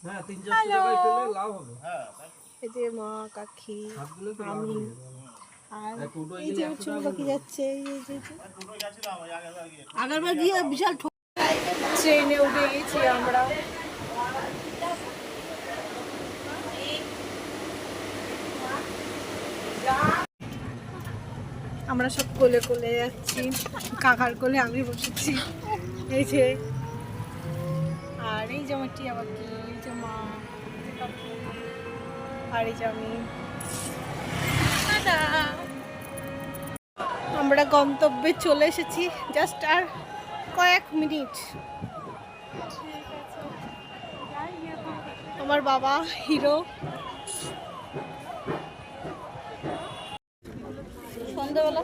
এই যে মা কাকি আমি আর এই যে ছোট পাখি যাচ্ছে আগেরবার গিয়ে বিশাল ট্রেনে উঠে গেছি আমরা। আমরা সব কোলে কোলে যাচ্ছি, কাকার কোলে আমি বসেছি এই যে। আর এই যে আমার টিয়া পাখি, এই যে মা, আর এই যে আমি। আমরা গন্তব্যে চলে এসেছি, জাস্ট আর কয়েক মিনিট। আমার বাবা হিরো। সন্ধ্যাবেলা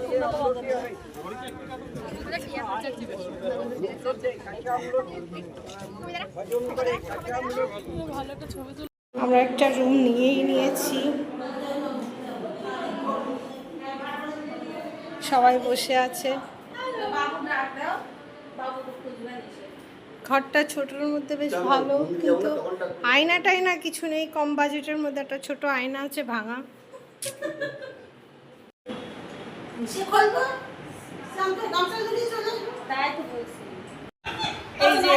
আমরা একটা রুম নিয়েই নিয়েছি, সবাই বসে আছে। ঘরটা ছোটোর মধ্যে বেশ ভালো, কিন্তু আয়না টাইনা কিছু নেই। কম বাজেটের মধ্যে একটা ছোট আয়না আছে ভাঙা। এই যে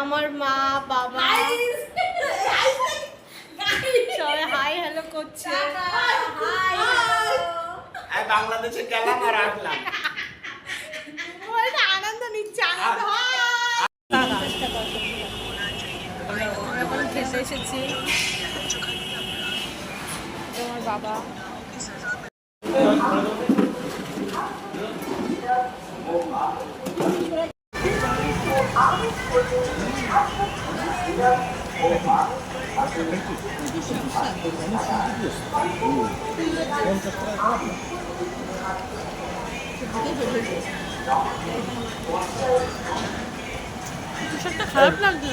আমার মা বাবা সবাই হাই হ্যালো করছে। বাংলাদেশে গেলাম আর আসলাম, আনন্দ নিচ্ছে, এখন খেতে এসেছি। আমার বাবা খারাপ লাগছে।